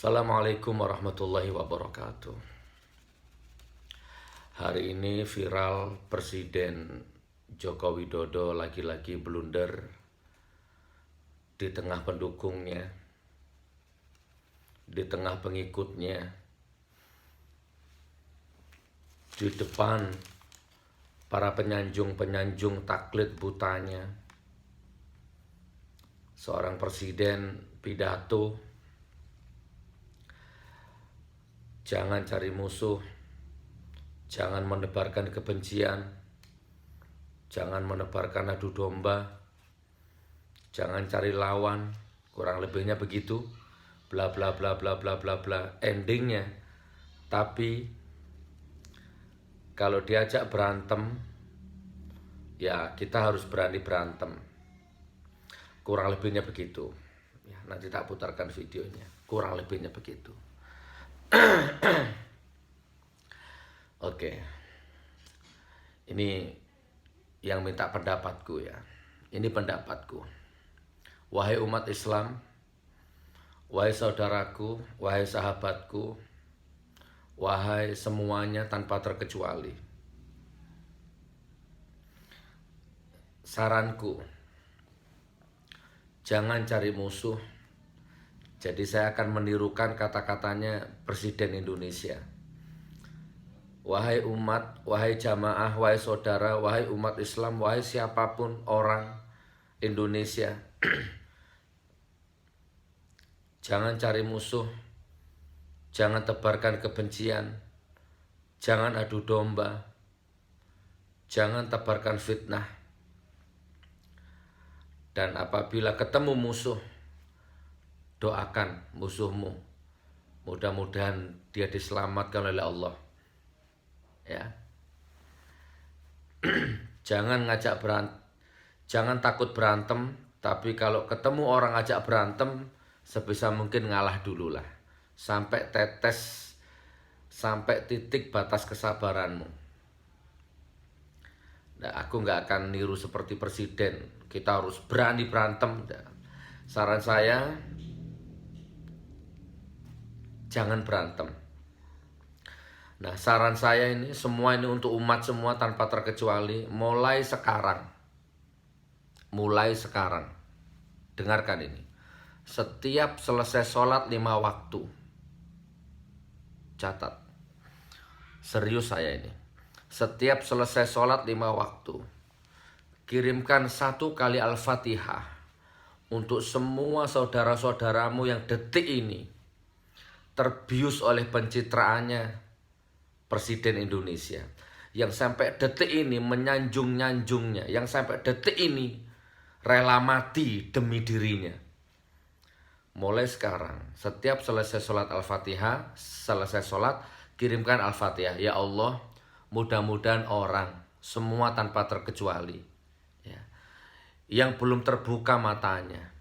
Assalamualaikum warahmatullahi wabarakatuh. Hari ini viral Presiden Joko Widodo lagi-lagi blunder di tengah pendukungnya, di tengah pengikutnya, di depan para penyanjung-penyanjung taklid butanya. Seorang presiden pidato, jangan cari musuh, jangan menebarkan kebencian, jangan menebarkan adu domba, jangan cari lawan, kurang lebihnya begitu, bla bla bla bla bla bla bla. Endingnya, tapi kalau diajak berantem, ya kita harus berani berantem. Kurang lebihnya begitu. Ya, nanti tak putarkan videonya. Kurang lebihnya begitu. Oke. Ini yang minta pendapatku ya. Ini pendapatku. Wahai umat Islam, wahai saudaraku, wahai sahabatku, wahai semuanya tanpa terkecuali. Saranku, jangan cari musuh. Jadi saya akan menirukan kata-katanya Presiden Indonesia. Wahai umat, wahai jamaah, wahai saudara, wahai umat Islam, wahai siapapun orang Indonesia. Jangan cari musuh, jangan tebarkan kebencian, jangan adu domba, jangan tebarkan fitnah. Dan apabila ketemu musuh, doakan musuhmu. Mudah-mudahan dia diselamatkan oleh Allah. Ya. Jangan jangan takut berantem, tapi kalau ketemu orang ajak berantem, sebisa mungkin ngalah dulu lah. Sampai tetes, sampai titik batas kesabaranmu. Nah, aku nggak akan niru seperti presiden. Kita harus berani berantem. Saran saya, jangan berantem. Nah, saran saya ini, semua ini untuk umat semua tanpa terkecuali. Mulai sekarang, dengarkan ini. Setiap selesai sholat 5 waktu, catat, serius saya ini. Setiap selesai sholat 5 waktu, kirimkan 1 kali Al-Fatihah untuk semua saudara-saudaramu yang detik ini terbius oleh pencitraannya Presiden Indonesia, yang sampai detik ini menyanjung-nyanjungnya, yang sampai detik ini rela mati demi dirinya. Mulai sekarang, setiap selesai sholat Al-Fatihah, selesai sholat, kirimkan Al-Fatihah. Ya Allah, mudah-mudahan orang, semua tanpa terkecuali, ya, yang belum terbuka matanya,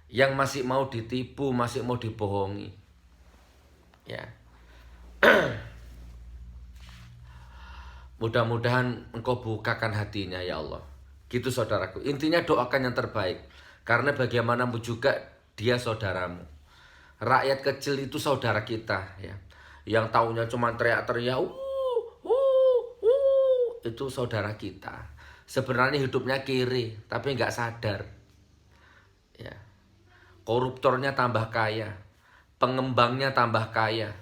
yang masih mau ditipu, masih mau dibohongi, ya, mudah-mudahan engkau bukakan hatinya ya Allah. Gitu saudaraku. Intinya doakan yang terbaik. Karena bagaimanapun juga dia saudaramu. Rakyat kecil itu saudara kita ya. Yang taunya cuma teriak-teriak itu saudara kita. Sebenarnya hidupnya kiri, tapi nggak sadar. Ya. Koruptornya tambah kaya, pengembangnya tambah kaya.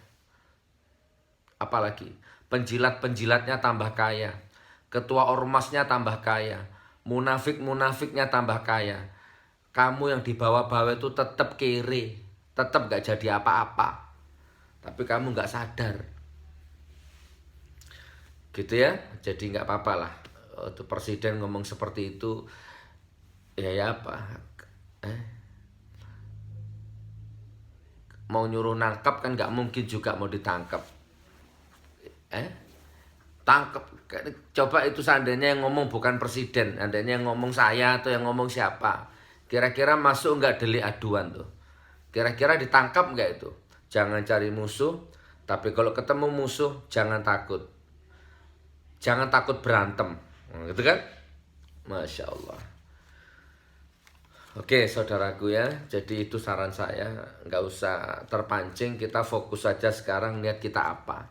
Apalagi penjilat-penjilatnya tambah kaya, ketua ormasnya tambah kaya, munafik-munafiknya tambah kaya. Kamu yang di bawah-bawah itu tetap kere, tetap gak jadi apa-apa, tapi kamu gak sadar. Gitu ya, jadi gak apa-apa lah. Itu presiden ngomong seperti itu, ya apa, mau nyuruh nangkap kan gak mungkin juga mau ditangkap. Tangkap. Coba itu seandainya yang ngomong bukan presiden, seandainya yang ngomong saya atau yang ngomong siapa, kira-kira masuk nggak delik aduan tuh? Kira-kira ditangkap nggak itu? Jangan cari musuh, tapi kalau ketemu musuh jangan takut. Jangan takut berantem, gitu kan? Masya Allah. Oke saudaraku ya, jadi itu saran saya, nggak usah terpancing, kita fokus saja sekarang lihat kita apa.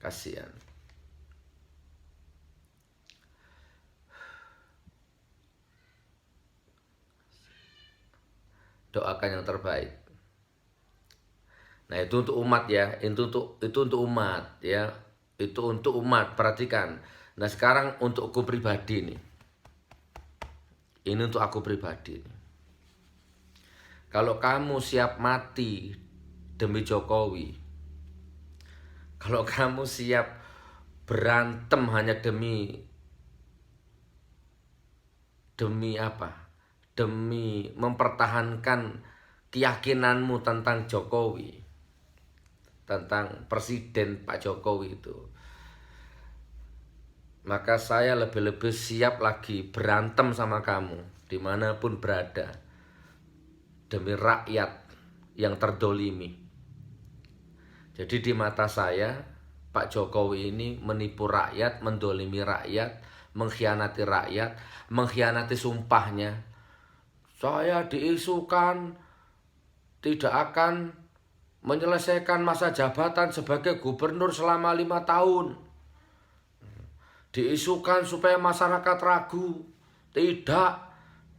Kasihan. Doakan yang terbaik. Nah itu untuk umat ya, itu untuk umat ya, itu untuk umat, perhatikan. Nah sekarang untuk aku pribadi nih, ini untuk aku pribadi nih. Kalau kamu siap mati demi Jokowi, kalau kamu siap berantem hanya demi apa? Demi mempertahankan keyakinanmu tentang Jokowi, tentang Presiden Pak Jokowi itu, maka saya lebih-lebih siap lagi berantem sama kamu dimanapun berada demi rakyat yang terdolimi. Jadi di mata saya Pak Jokowi ini menipu rakyat, mendolimi rakyat, mengkhianati rakyat, mengkhianati sumpahnya. Saya diisukan tidak akan menyelesaikan masa jabatan sebagai gubernur selama 5 tahun. Diisukan supaya masyarakat ragu. Tidak.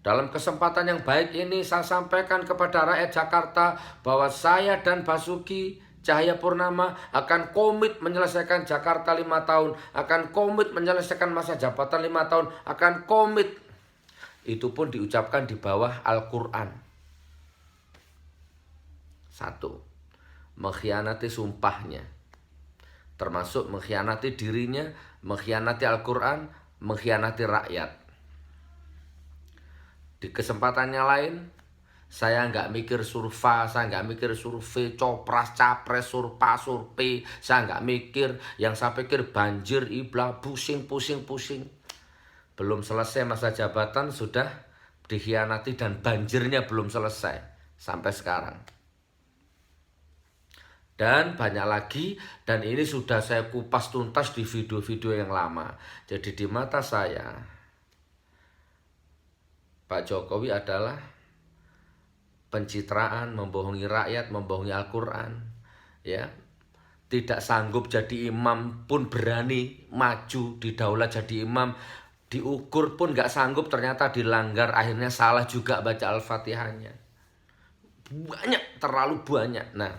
Dalam kesempatan yang baik ini saya sampaikan kepada rakyat Jakarta bahwa saya dan Basuki Cahayapurnama akan komit menyelesaikan Jakarta 5 tahun, akan komit menyelesaikan masa jabatan 5 tahun, akan komit. Itu pun diucapkan di bawah Al-Quran. 1. Mengkhianati sumpahnya, termasuk mengkhianati dirinya, mengkhianati Al-Quran, mengkhianati rakyat. Di kesempatannya lain, saya nggak mikir survei, saya nggak mikir survei, copras, capres, surpa, survei. Saya nggak mikir, yang saya pikir banjir, ibla, pusing. Belum selesai masa jabatan sudah dikhianati dan banjirnya belum selesai sampai sekarang. Dan banyak lagi, dan ini sudah saya kupas tuntas di video-video yang lama. Jadi di mata saya, Pak Jokowi adalah pencitraan, membohongi rakyat, membohongi Al-Quran, ya. Tidak sanggup jadi imam pun berani maju didaulat jadi imam, diukur pun gak sanggup, ternyata dilanggar, akhirnya salah juga baca Al-Fatihahnya. Banyak, terlalu banyak. Nah,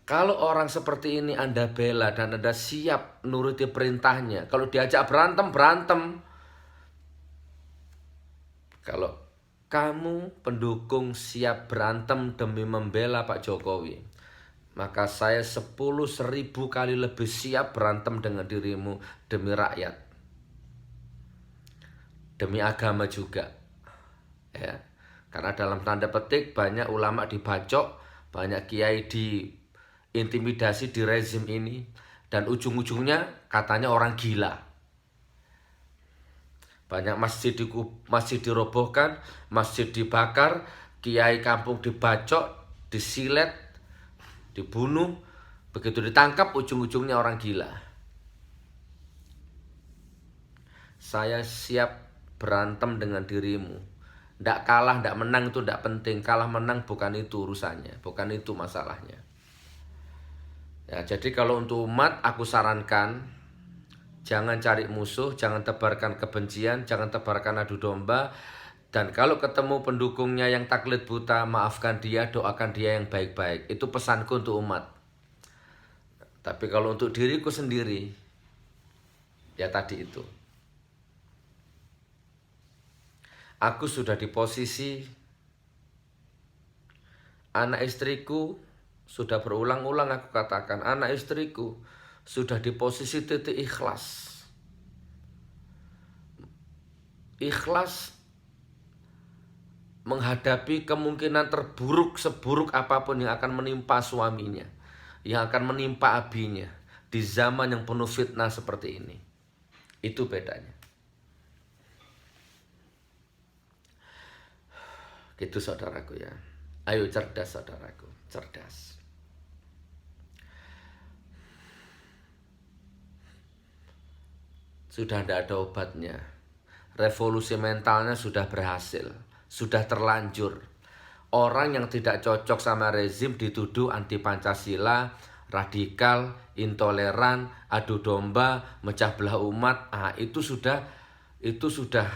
kalau orang seperti ini Anda bela dan Anda siap nuruti perintahnya, kalau diajak berantem, berantem. Kalau kamu pendukung siap berantem demi membela Pak Jokowi, maka saya 10.000 kali lebih siap berantem dengan dirimu demi rakyat, demi agama juga, ya. Karena dalam tanda petik banyak ulama dibacok, banyak kiai diintimidasi di rezim ini, dan ujung-ujungnya katanya orang gila. Banyak masjid dirobohkan, masjid dibakar, kiai kampung dibacok, disilet, dibunuh. Begitu ditangkap ujung-ujungnya orang gila. Saya siap berantem dengan dirimu. Nggak kalah, nggak menang itu nggak penting. Kalah menang bukan itu urusannya, bukan itu masalahnya. Ya, jadi kalau untuk umat aku sarankan, jangan cari musuh, jangan tebarkan kebencian, jangan tebarkan adu domba. Dan kalau ketemu pendukungnya yang taklid buta, maafkan dia, doakan dia yang baik-baik. Itu pesanku untuk umat. Tapi kalau untuk diriku sendiri, ya tadi itu. Aku sudah di posisi anak istriku, sudah berulang-ulang aku katakan, anak istriku sudah di posisi titik ikhlas. Ikhlas menghadapi kemungkinan terburuk seburuk apapun yang akan menimpa suaminya, yang akan menimpa abinya di zaman yang penuh fitnah seperti ini. Itu bedanya. Gitu saudaraku ya. Ayo cerdas saudaraku, cerdas. sudah tidak ada obatnya. Revolusi mentalnya sudah berhasil, sudah terlanjur. Orang yang tidak cocok sama rezim dituduh anti Pancasila, radikal, intoleran, adu domba, mecah belah umat. Itu sudah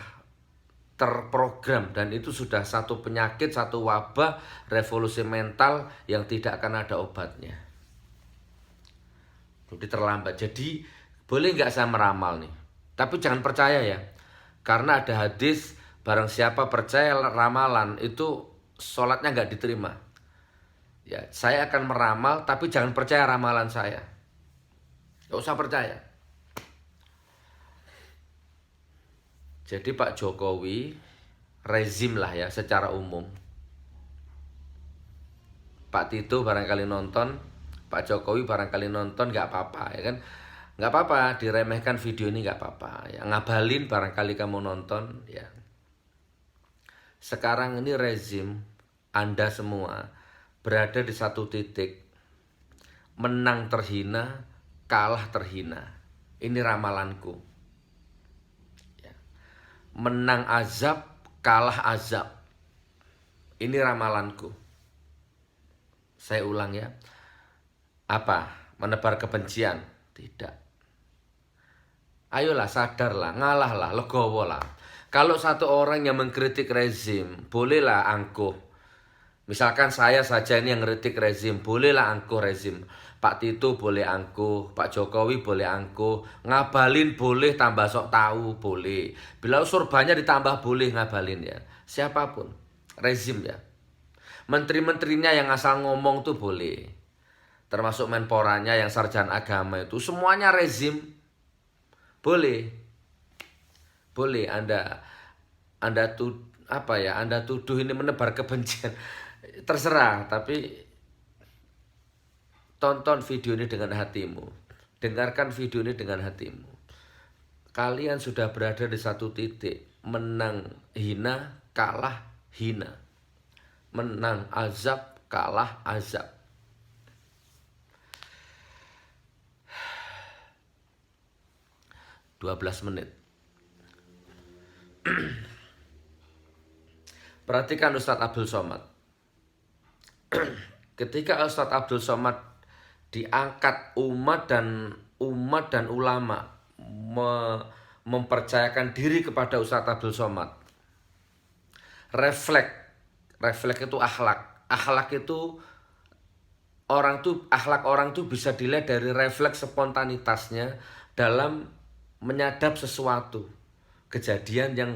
terprogram, dan itu sudah satu penyakit, satu wabah revolusi mental yang tidak akan ada obatnya. Jadi terlambat. Jadi boleh nggak saya meramal nih? Tapi jangan percaya ya, karena ada hadis barang siapa percaya ramalan itu sholatnya nggak diterima. Ya, saya akan meramal tapi jangan percaya ramalan saya. Nggak usah percaya. Jadi Pak Jokowi, rezim lah ya secara umum. Pak Tito barangkali nonton, Pak Jokowi barangkali nonton, nggak apa-apa ya kan. Nggak apa-apa, diremehkan video ini nggak apa-apa. Ya, ngabalin barangkali kamu nonton ya. Sekarang ini rezim Anda semua berada di satu titik, menang terhina, kalah terhina. Ini ramalanku. Ya. Menang azab, kalah azab. Ini ramalanku. Saya ulang ya. Apa? Menebar kebencian? Tidak. Ayolah sadarlah, ngalahlah, legowo lah. Kalau satu orang yang mengkritik rezim, bolehlah angkuh. Misalkan saya saja ini yang ngeritik rezim, bolehlah angkuh rezim. Pak Tito boleh angkuh, Pak Jokowi boleh angkuh, ngabalin boleh, tambah sok tahu boleh. Bila surbannya ditambah boleh ngabalin ya. Siapapun, rezim ya. Menteri-menterinya yang asal ngomong tuh boleh. Termasuk menporanya yang sarjana agama itu, semuanya rezim. Boleh. Boleh Anda tuduh ini menebar kebencian. Terserah, tapi tonton video ini dengan hatimu. Dengarkan video ini dengan hatimu. Kalian sudah berada di satu titik, menang hina, kalah hina. Menang azab, kalah azab. Dua 12 menit. Perhatikan Ustadz Abdul Somad. Ketika Ustadz Abdul Somad diangkat umat dan ulama mempercayakan diri kepada Ustadz Abdul Somad, refleks itu akhlak itu akhlak orang tuh bisa dilihat dari refleks spontanitasnya dalam menyadap sesuatu kejadian yang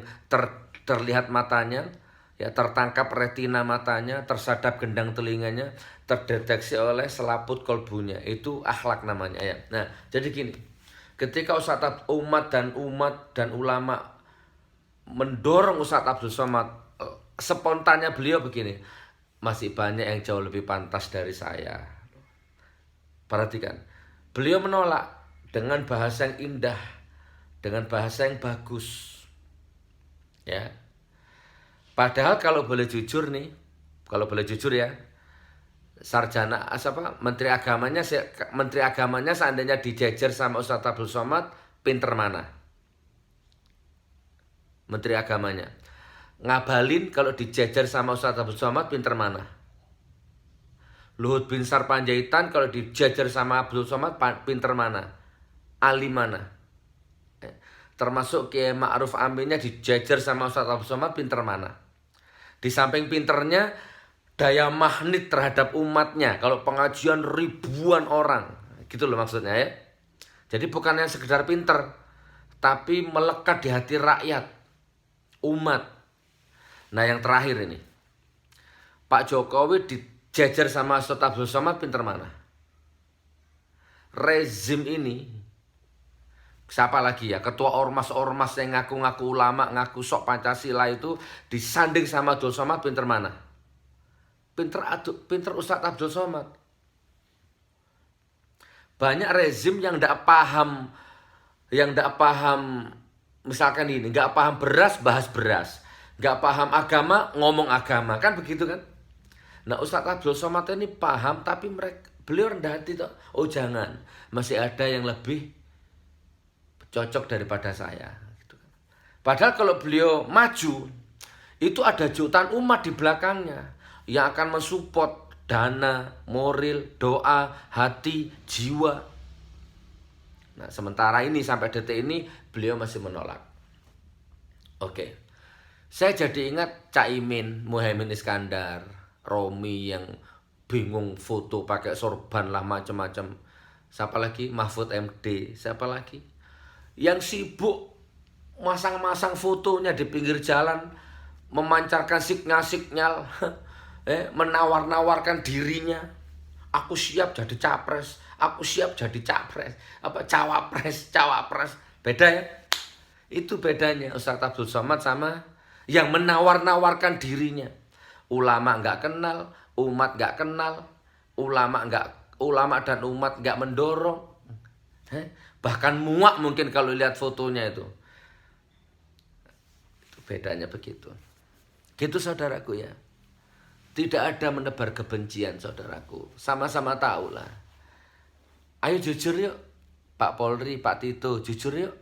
terlihat matanya, ya, tertangkap retina matanya, tersadap gendang telinganya, terdeteksi oleh selaput kolbunya. Itu akhlak namanya ya. Nah, jadi gini, ketika umat dan ulama mendorong Ustadz Abdul Somad, spontannya beliau begini, masih banyak yang jauh lebih pantas dari saya. Perhatikan, beliau menolak dengan bahasa yang indah, dengan bahasa yang bagus, ya. Padahal kalau boleh jujur ya, sarjana menteri agamanya seandainya dijejer sama Ustadz Abdul Somad, pinter mana? Menteri agamanya. Ngabalin kalau dijejer sama Ustadz Abdul Somad, pinter mana? Luhut Binsar Panjaitan kalau dijejer sama Abdul Somad, pinter mana? Alim mana? Termasuk Kiai Ma'ruf Aminnya dijejer sama Ustadz Abdul Somad, pinter mana? Di samping pinternya, daya magnet terhadap umatnya. Kalau pengajian ribuan orang, gitu loh maksudnya ya. Jadi bukan yang sekedar pinter, tapi melekat di hati rakyat, umat. Nah yang terakhir ini, Pak Jokowi dijejer sama Ustadz Abdul Somad, pinter mana? Rezim ini, siapa lagi ya, ketua ormas-ormas yang ngaku-ngaku ulama, ngaku sok Pancasila itu disanding sama Abdul Somad, pinter mana? Pinter Ustadz Abdul Somad. Banyak rezim yang tidak paham, misalkan ini, nggak paham beras, bahas beras, nggak paham agama, ngomong agama, kan begitu kan? Nah Ustadz Abdul Somad ini paham, tapi beliau rendah hati tuh. Oh jangan, masih ada yang lebih cocok daripada saya. Gitu. Padahal kalau beliau maju, itu ada jutaan umat di belakangnya yang akan mensupport dana, moral, doa, hati, jiwa. Nah, sementara ini sampai detik ini beliau masih menolak. Oke. Saya jadi ingat Caimin, Muhaimin Iskandar, Romi yang bingung foto pakai sorban lah macam-macam. Siapa lagi? Mahfud MD. Siapa lagi? Yang sibuk masang-masang fotonya di pinggir jalan, memancarkan sinyal-sinyal, menawar-nawarkan dirinya. Aku siap jadi capres, aku siap jadi capres, cawapres. Beda ya? Itu bedanya Ustadz Abdul Somad sama yang menawar-nawarkan dirinya. Ulama nggak kenal, umat nggak kenal, ulama dan umat nggak mendorong. Bahkan muak mungkin kalau lihat fotonya itu. Itu bedanya begitu. Gitu saudaraku ya. Tidak ada menebar kebencian saudaraku. Sama-sama tahu lah. Ayo jujur yuk. Pak Polri, Pak Tito, jujur yuk.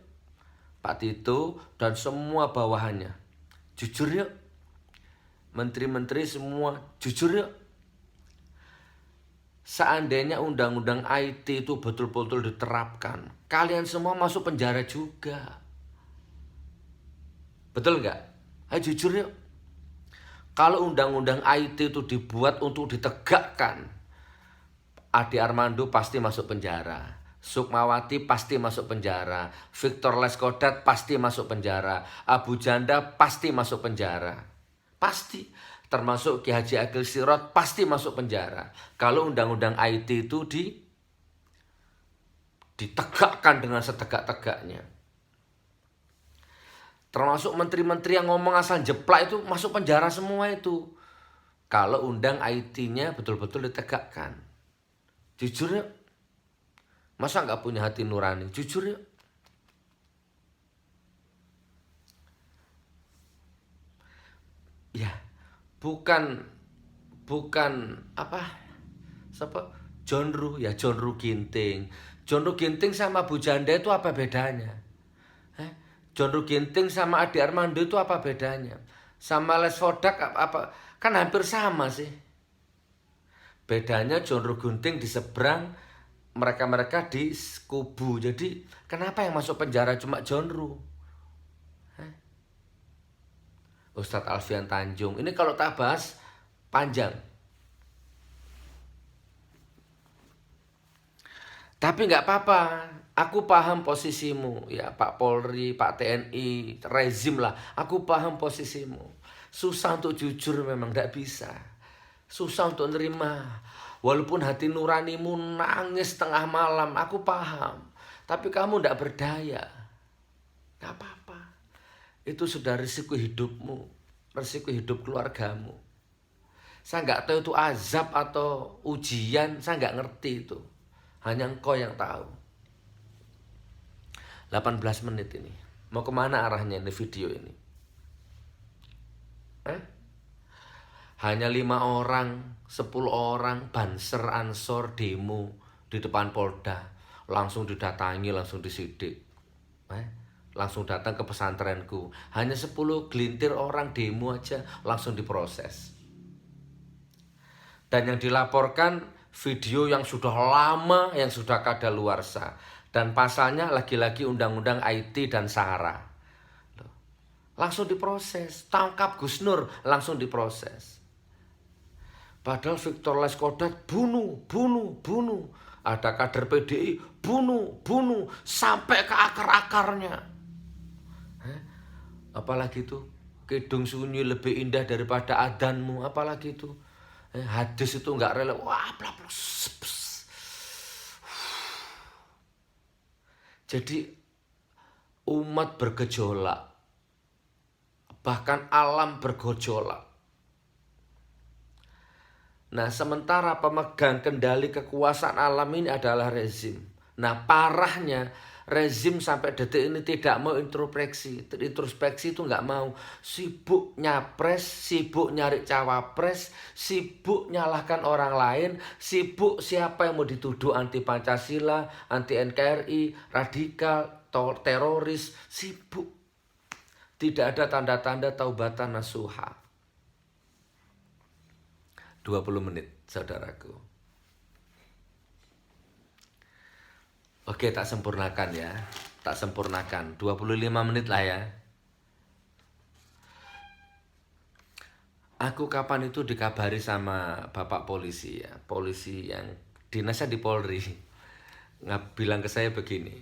Pak Tito dan semua bawahannya. Jujur yuk. Menteri-menteri semua jujur yuk. Seandainya undang-undang IT itu betul-betul diterapkan, kalian semua masuk penjara juga. Betul nggak? Ayo jujur yuk. Kalau undang-undang IT itu dibuat untuk ditegakkan, Ade Armando pasti masuk penjara, Sukmawati pasti masuk penjara, Victor Leskodat pasti masuk penjara, Abu Janda pasti masuk penjara. Pasti. Termasuk Ki Haji Akil Sirot pasti masuk penjara. Kalau undang-undang IT itu ditegakkan dengan setegak-tegaknya. Termasuk menteri-menteri yang ngomong asal jeplak itu masuk penjara semua itu. Kalau undang IT-nya betul-betul ditegakkan. Jujur yuk. Masa nggak punya hati nurani? Jujur yuk. Ya, bukan apa? Siapa? John Ruh Ginting. John Ruh Ginting sama Bu Janda itu apa bedanya? John Ruh Ginting sama Ade Armando itu apa bedanya? Sama Les Fodak apa? Kan hampir sama sih. Bedanya John Ruh Ginting di seberang, mereka di kubu. Jadi kenapa yang masuk penjara cuma John Ruh? Ustadz Alfian Tanjung. Ini kalau tak bahas panjang. Tapi nggak apa-apa. Aku paham posisimu, ya Pak Polri, Pak TNI, rezim lah. Aku paham posisimu. Susah untuk jujur memang, nggak bisa. Susah untuk nerima. Walaupun hati nuranimu nangis tengah malam, aku paham. Tapi kamu nggak berdaya. Nggak apa-apa. Itu sudah risiko hidupmu, risiko hidup keluargamu. Saya nggak tahu itu azab atau ujian, saya nggak ngerti itu. Hanya engkau yang tahu. 18 menit ini. Mau kemana arahnya ini video ini? Hanya 5 orang, 10 orang, Banser, Ansor, demo di depan Polda. Langsung didatangi, langsung disidik. Langsung datang ke pesantrenku. Hanya 10 gelintir orang demo aja langsung diproses. Dan yang dilaporkan video yang sudah lama, yang sudah kadaluarsa. Dan pasalnya lagi-lagi undang-undang IT dan SARA. Langsung diproses. Tangkap Gus Nur, langsung diproses. Padahal Victor Leskodat bunuh. Ada kader PDI, bunuh. Sampai ke akar-akarnya. Apalagi itu, kidung sunyi lebih indah daripada adanmu. Apalagi itu, hadis itu nggak rela. Wah, Jadi umat bergejolak. Bahkan alam bergejolak. Nah, sementara pemegang kendali kekuasaan alam ini adalah rezim. Nah, parahnya rezim sampai detik ini tidak mau introspeksi. Introspeksi itu nggak mau. Sibuk nyapres, sibuk nyari cawapres, sibuk nyalahkan orang lain, sibuk siapa yang mau dituduh anti Pancasila, anti NKRI, radikal, teroris, sibuk. Tidak ada tanda-tanda taubatan nasuha. 20 menit, saudaraku. Oke, tak sempurnakan ya. Tak sempurnakan. 25 menit lah ya. Aku kapan itu dikabari sama bapak polisi ya. Polisi yang dinasnya di Polri. Bilang ke saya begini.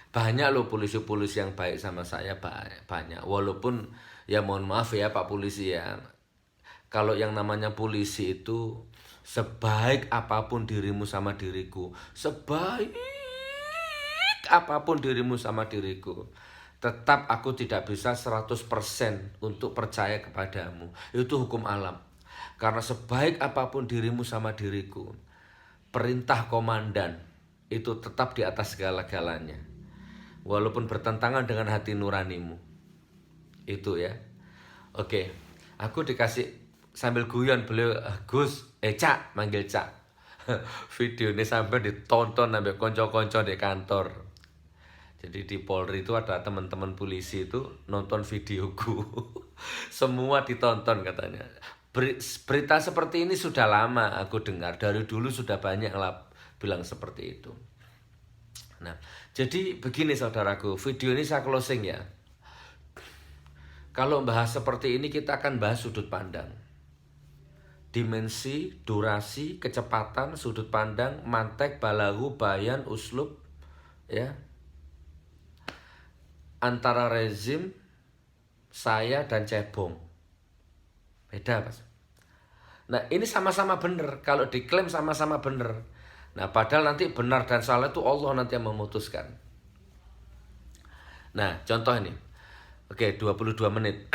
Banyak loh polisi-polisi yang baik sama saya, banyak. Walaupun ya mohon maaf ya Pak Polisi ya. Kalau yang namanya polisi itu sebaik apapun dirimu sama diriku, sebaik apapun dirimu sama diriku, tetap aku tidak bisa 100% untuk percaya kepadamu. Itu hukum alam. Karena sebaik apapun dirimu sama diriku, perintah komandan itu tetap di atas segala-galanya. Walaupun bertentangan dengan hati nuranimu. Itu ya. Oke, aku dikasih sambil guyon beliau, Gus, Cak, manggil Cak. Video ini sampai ditonton sampai konco-konco di kantor. Jadi di Polri itu ada teman-teman polisi itu nonton videoku. Semua ditonton katanya. Berita seperti ini sudah lama aku dengar. Dari dulu sudah banyak lah bilang seperti itu. Nah, jadi begini saudaraku, video ini saya closing ya. Kalau bahas seperti ini kita akan bahas sudut pandang. Dimensi, durasi, kecepatan, sudut pandang, mantek, balahu, bayan, uslub, ya. Antara rezim, saya dan cebong. Beda, Mas. Nah, ini sama-sama benar. Kalau diklaim sama-sama benar. Nah, padahal nanti benar dan salah itu Allah nanti yang memutuskan. Nah, contoh ini. Oke, 22 menit.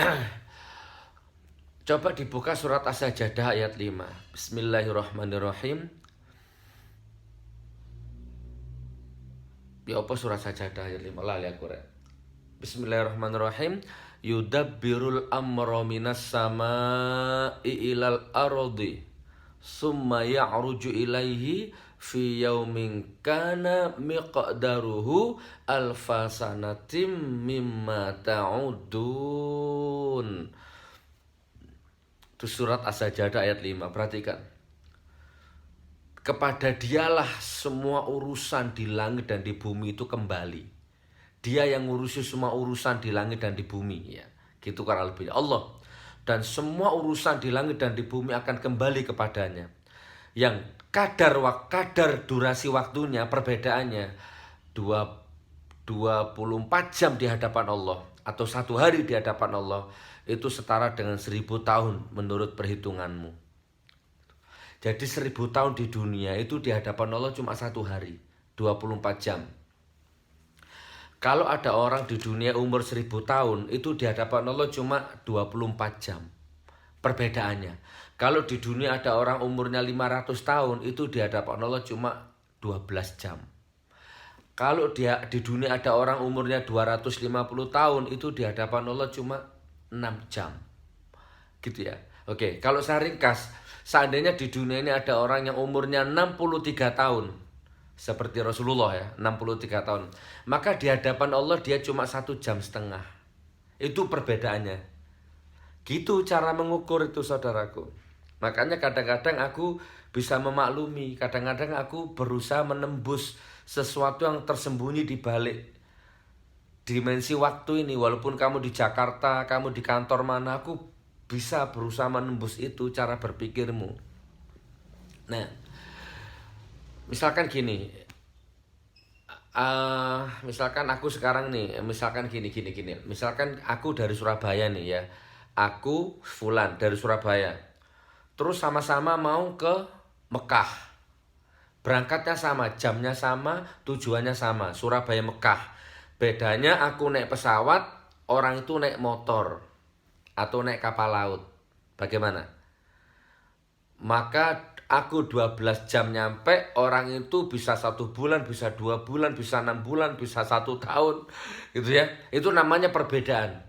Coba dibuka surat As-Sajdah ayat 5. Bismillahirrahmanirrahim. Ya apa surat Sajdah ayat 5? Lali aku rek. Bismillahirrahmanirrahim. Yudabbirul amra minas sama'i ilal ardi. Summa ya'ruju ilaihi fi yaumin kana miqdaruhu alfasanatim mimma ta'udun. Itu surat As-Sajdah ayat 5. Perhatikan. Kepada dialah semua urusan di langit dan di bumi itu kembali. Dia yang ngurusi semua urusan di langit dan di bumi ya. Gitu kan lebihnya Allah. Dan semua urusan di langit dan di bumi akan kembali kepadanya. Yang kadar durasi waktunya perbedaannya 24 jam di hadapan Allah atau 1 hari di hadapan Allah itu setara dengan 1000 tahun menurut perhitunganmu. Jadi 1000 tahun di dunia itu di hadapan Allah cuma 1 hari, 24 jam. Kalau ada orang di dunia umur 1000 tahun itu di hadapan Allah cuma 24 jam. Perbedaannya. Kalau di dunia ada orang umurnya 500 tahun itu di hadapan Allah cuma 12 jam. Kalau di dunia ada orang umurnya 250 tahun itu di hadapan Allah cuma 6 jam. Gitu ya. Oke, kalau saya ringkas, seandainya di dunia ini ada orang yang umurnya 63 tahun. Seperti Rasulullah ya, 63 tahun. Maka di hadapan Allah dia cuma 1,5 jam. Itu perbedaannya. Gitu cara mengukur itu saudaraku. Makanya kadang-kadang aku bisa memaklumi. Kadang-kadang aku berusaha menembus sesuatu yang tersembunyi di balik dimensi waktu ini. Walaupun kamu di Jakarta, kamu di kantor mana, aku bisa berusaha menembus itu cara berpikirmu. Nah, misalkan gini, misalkan aku sekarang nih, misalkan gini. Misalkan aku dari Surabaya nih ya, aku Fulan dari Surabaya, terus sama-sama mau ke Mekah, berangkatnya sama, jamnya sama, tujuannya sama, Surabaya Mekah. Bedanya aku naik pesawat, orang itu naik motor atau naik kapal laut. Bagaimana? Maka aku 12 jam nyampe, orang itu bisa 1 bulan, bisa 2 bulan, bisa 6 bulan, bisa 1 tahun. Gitu ya. Itu namanya perbedaan.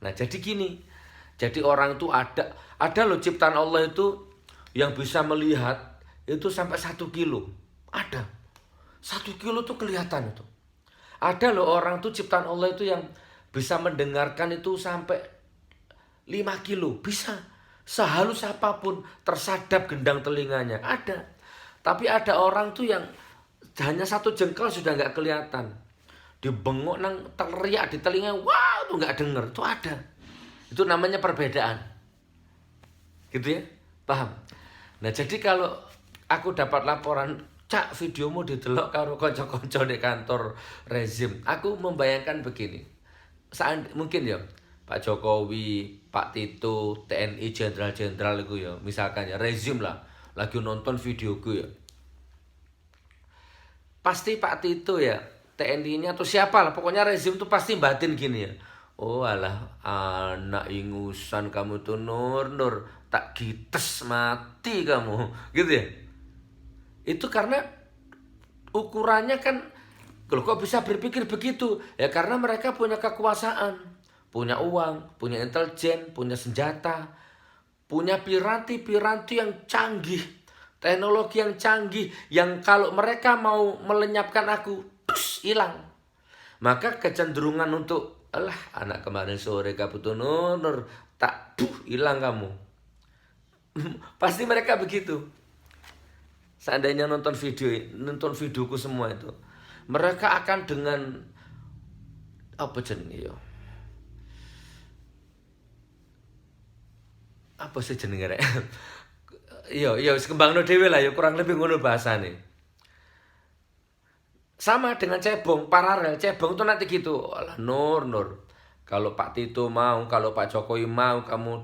Nah jadi gini. Jadi orang itu ada loh ciptaan Allah itu yang bisa melihat itu sampai 1 kilo. Ada. 1 kilo tuh kelihatan itu. Ada loh orang tuh ciptaan Allah itu yang bisa mendengarkan itu sampai 5 kilo. Bisa. Sehalus apapun tersadap gendang telinganya. Ada. Tapi ada orang tuh yang hanya 1 jengkal sudah nggak kelihatan. Dibengok nang teriak di telinga, wah tuh nggak denger. Itu ada. Itu namanya perbedaan. Gitu ya. Paham? Nah jadi kalau aku dapat laporan, Cak videomu didelok karo konco-konco di kantor rezim, aku membayangkan begini. Mungkin ya Pak Jokowi, Pak Tito, TNI jenderal-jenderal itu ya, misalkan ya rezim lah lagi nonton videoku ya. Pasti Pak Tito ya, TNI-nya atau siapa lah, pokoknya rezim tuh pasti batin gini ya. Oh alah, anak ingusan kamu tuh Nur, tak gites mati kamu, gitu ya. Itu karena ukurannya kan, kok bisa berpikir begitu? Ya karena mereka punya kekuasaan, punya uang, punya intelijen, punya senjata, punya piranti-piranti yang canggih, teknologi yang canggih, yang kalau mereka mau melenyapkan aku, hilang. Maka kecenderungan untuk, alah anak kemarin sore kabutuh Nur, tak hilang kamu. Pasti mereka begitu. Seandainya nonton videoku semua itu, mereka akan dengan apa jenenge yo? Apa sih jenenge rek? Iya, kembangno dhewe lah yo, kurang lebih ngono bahasane. Sama dengan cebong, paralel. Cebong tuh nanti gitu. Alah Nur. Kalau Pak Tito mau, kalau Pak Jokowi mau, kamu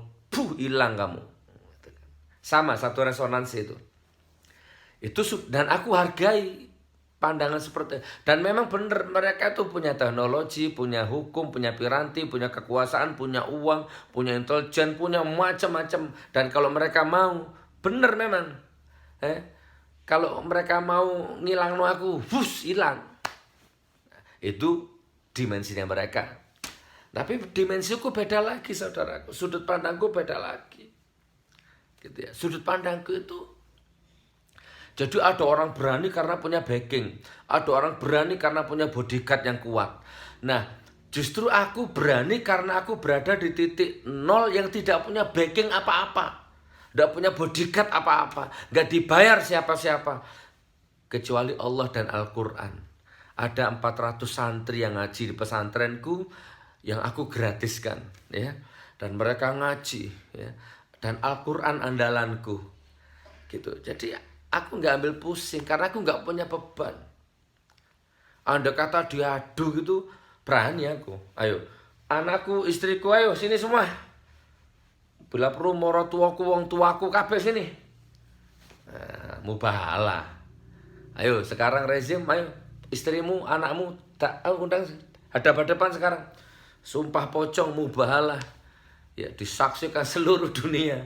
hilang kamu. Sama, satu resonansi itu. Dan aku hargai pandangan seperti itu. Dan memang benar mereka itu punya teknologi, punya hukum, punya piranti, punya kekuasaan, punya uang, punya intelijen, punya macam-macam. Dan kalau mereka mau, benar memang. Kalau mereka mau ngilang aku, hilang. Itu dimensinya mereka. Tapi dimensiku beda lagi saudaraku. Sudut pandangku beda lagi. Gitu ya. Sudut pandangku itu, jadi ada orang berani karena punya backing. Ada orang berani karena punya bodyguard yang kuat. Nah, justru aku berani karena aku berada di titik nol yang tidak punya backing apa-apa. Tidak punya bodyguard apa-apa. Gak dibayar siapa-siapa. Kecuali Allah dan Al-Quran. Ada 400 santri yang ngaji di pesantrenku yang aku gratiskan. Ya. Dan mereka ngaji. Ya. Dan Al-Quran andalanku. Gitu. Jadi aku nggak ambil pusing karena aku nggak punya beban. Anda kata diadu gitu, berani aku. Ayo, anakku, istriku, ayo sini semua. Bila perlu moro tuaku, wong tuaku, kabeh sini. Nah, mubahalah. Ayo sekarang rezim, ayo istrimu, anakmu, tak undang hadap-hadapan sekarang. Sumpah pocong, mubahalah. Ya disaksikan seluruh dunia.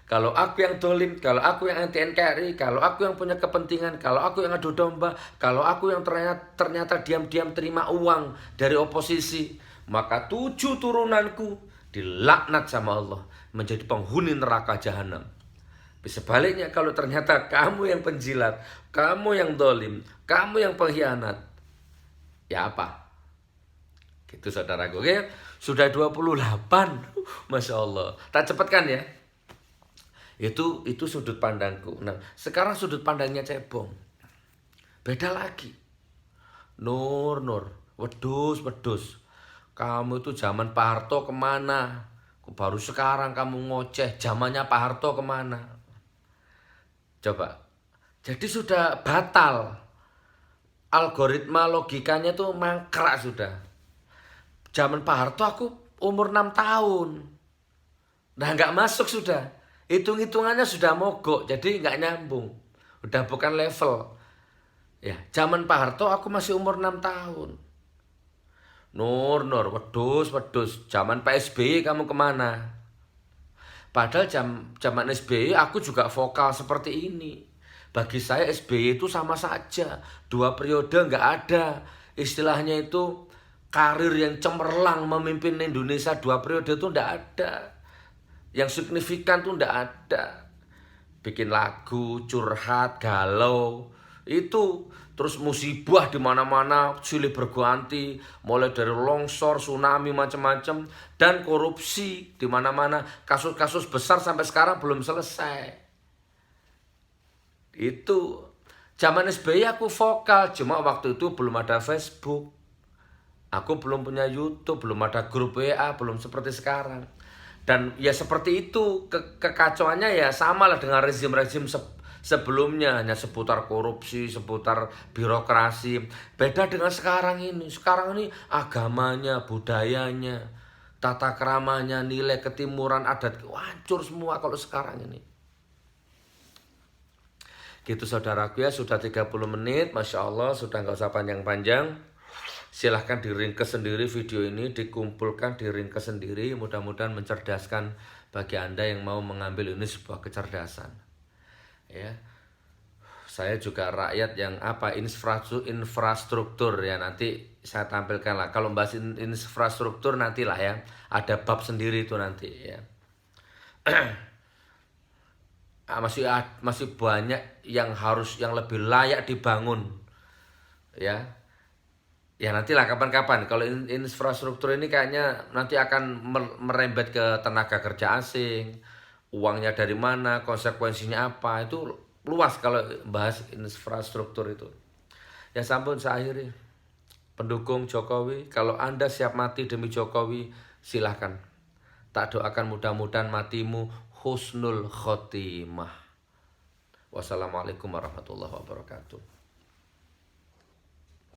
Kalau aku yang dolim, kalau aku yang anti NKRI, kalau aku yang punya kepentingan, kalau aku yang adu domba, kalau aku yang ternyata diam-diam terima uang dari oposisi, maka 7 turunanku dilaknat sama Allah menjadi penghuni neraka jahanam. Sebaliknya kalau ternyata kamu yang penjilat, kamu yang dolim, kamu yang pengkhianat, ya apa? Gitu saudaraku, oke? Sudah 28, Masya Allah. Tak cepatkan ya. Itu sudut pandangku. Nah, sekarang sudut pandangnya cebong. Beda lagi. Nur, wedus. Kamu itu zaman Pak Harto kemana? Baru sekarang kamu ngoceh. Zamannya Pak Harto kemana? Coba. Jadi sudah batal. Algoritma logikanya tuh mangkrak sudah. Zaman Pak Harto aku umur 6 tahun. Nah nggak masuk sudah. Hitung-hitungannya sudah mogok, jadi nggak nyambung. Udah bukan level. Ya, zaman Pak Harto aku masih umur 6 tahun. Nur, wedus. Zaman Pak SBY kamu kemana? Padahal zaman SBY aku juga vokal seperti ini. Bagi saya SBY itu sama saja. 2 periode nggak ada. Istilahnya itu karir yang cemerlang memimpin Indonesia 2 periode itu nggak ada. Yang signifikan tuh ndak ada. Bikin lagu, curhat, galau, Itu terus musibah di mana-mana silih berganti, mulai dari longsor, tsunami macam-macam dan korupsi di mana-mana. Kasus-kasus besar sampai sekarang belum selesai. Itu zaman SBY aku vokal, cuma waktu itu belum ada Facebook. Aku belum punya YouTube, belum ada grup WA, belum seperti sekarang. Dan ya seperti itu, kekacauannya ya sama lah dengan rezim-rezim sebelumnya, hanya seputar korupsi, seputar birokrasi. Beda dengan sekarang ini. Sekarang ini agamanya, budayanya, tata keramanya, nilai ketimuran, adat, hancur semua kalau sekarang ini. Gitu saudaraku ya, sudah 30 menit, Masya Allah, sudah nggak usah panjang-panjang. Silahkan diringkes sendiri video ini, dikumpulkan, diringkes sendiri. Mudah-mudahan mencerdaskan bagi Anda yang mau mengambil ini sebuah kecerdasan. Ya, saya juga rakyat yang infrastruktur ya, nanti saya tampilkan lah. Kalau bahas infrastruktur nantilah ya, ada bab sendiri itu nanti ya. Masih banyak yang lebih layak dibangun ya. Ya nantilah kapan-kapan. Kalau infrastruktur ini kayaknya nanti akan merembet ke tenaga kerja asing, uangnya dari mana, konsekuensinya apa, itu luas kalau bahas infrastruktur itu. Ya sampun, saya akhiri. Pendukung Jokowi, kalau Anda siap mati demi Jokowi, silahkan. Tak doakan mudah-mudahan matimu husnul khotimah. Wassalamualaikum warahmatullahi wabarakatuh.